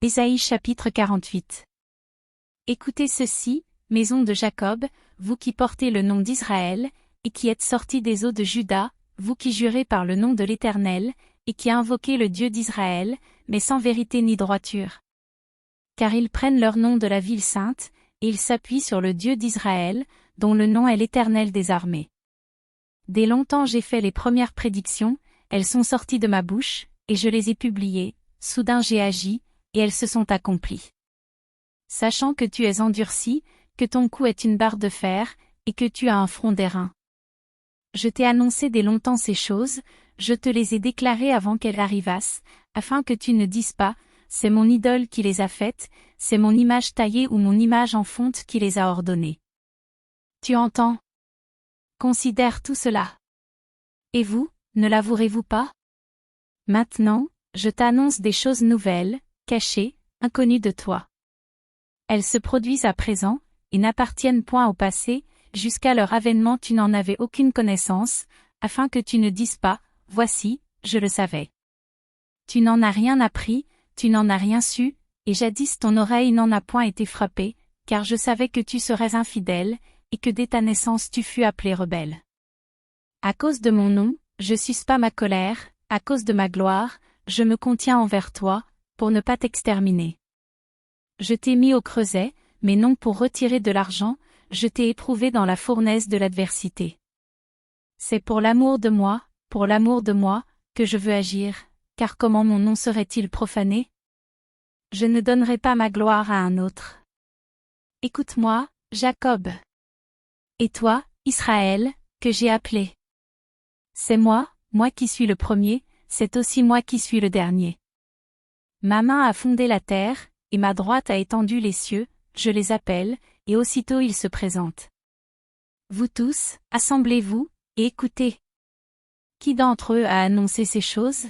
Ésaïe chapitre 48. Écoutez ceci, maison de Jacob, vous qui portez le nom d'Israël, et qui êtes sortis des eaux de Juda, vous qui jurez par le nom de l'Éternel, et qui invoquez le Dieu d'Israël, mais sans vérité ni droiture. Car ils prennent leur nom de la ville sainte, et ils s'appuient sur le Dieu d'Israël, dont le nom est l'Éternel des armées. Dès longtemps j'ai fait les premières prédictions, elles sont sorties de ma bouche, et je les ai publiées, soudain j'ai agi, et elles se sont accomplies. Sachant que tu es endurci, que ton cou est une barre de fer, et que tu as un front d'airain. Je t'ai annoncé dès longtemps ces choses, je te les ai déclarées avant qu'elles arrivassent, afin que tu ne dises pas, c'est mon idole qui les a faites, c'est mon image taillée ou mon image en fonte qui les a ordonnées. Tu entends? Considère tout cela. Et vous, ne l'avouerez-vous pas? Maintenant, je t'annonce des choses nouvelles, cachées, inconnues de toi. Elles se produisent à présent, et n'appartiennent point au passé, jusqu'à leur avènement tu n'en avais aucune connaissance, afin que tu ne dises pas, voici, je le savais. Tu n'en as rien appris, tu n'en as rien su, et jadis ton oreille n'en a point été frappée, car je savais que tu serais infidèle, et que dès ta naissance tu fus appelé rebelle. À cause de mon nom, je suce pas ma colère, à cause de ma gloire, je me contiens envers toi, pour ne pas t'exterminer. Je t'ai mis au creuset, mais non pour retirer de l'argent, je t'ai éprouvé dans la fournaise de l'adversité. C'est pour l'amour de moi, que je veux agir, car comment mon nom serait-il profané? Je ne donnerai pas ma gloire à un autre. Écoute-moi, Jacob. Et toi, Israël, que j'ai appelé. C'est moi qui suis le premier, c'est aussi moi qui suis le dernier. Ma main a fondé la terre, et ma droite a étendu les cieux, je les appelle, et aussitôt ils se présentent. Vous tous, assemblez-vous, et écoutez. Qui d'entre eux a annoncé ces choses?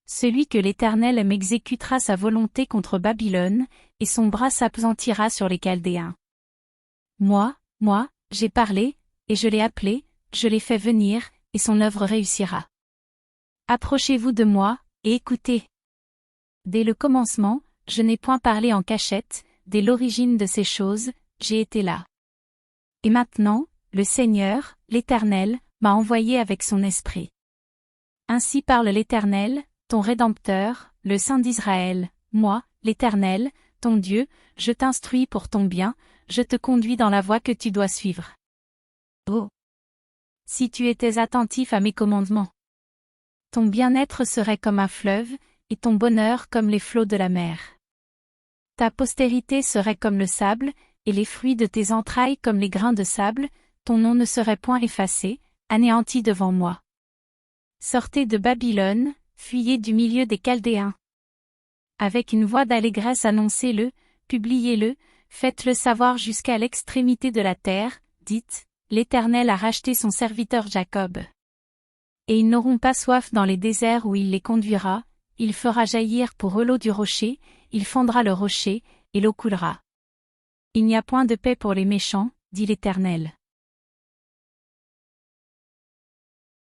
Celui que l'Éternel m'exécutera sa volonté contre Babylone, et son bras s'appesantira sur les Chaldéens. Moi, j'ai parlé, et je l'ai appelé, je l'ai fait venir, et son œuvre réussira. Approchez-vous de moi, et écoutez. Dès le commencement, je n'ai point parlé en cachette, dès l'origine de ces choses, j'ai été là. Et maintenant, le Seigneur, l'Éternel, m'a envoyé avec son esprit. Ainsi parle l'Éternel, ton Rédempteur, le Saint d'Israël, moi, l'Éternel, ton Dieu, je t'instruis pour ton bien, je te conduis dans la voie que tu dois suivre. Oh! Si tu étais attentif à mes commandements. Ton bien-être serait comme un fleuve, et ton bonheur comme les flots de la mer. Ta postérité serait comme le sable, et les fruits de tes entrailles comme les grains de sable, ton nom ne serait point effacé, anéanti devant moi. Sortez de Babylone, fuyez du milieu des Chaldéens. Avec une voix d'allégresse annoncez-le, publiez-le, faites-le savoir jusqu'à l'extrémité de la terre, dites, l'Éternel a racheté son serviteur Jacob. Et ils n'auront pas soif dans les déserts où il les conduira, il fera jaillir pour eux l'eau du rocher, il fendra le rocher, et l'eau coulera. Il n'y a point de paix pour les méchants, dit l'Éternel.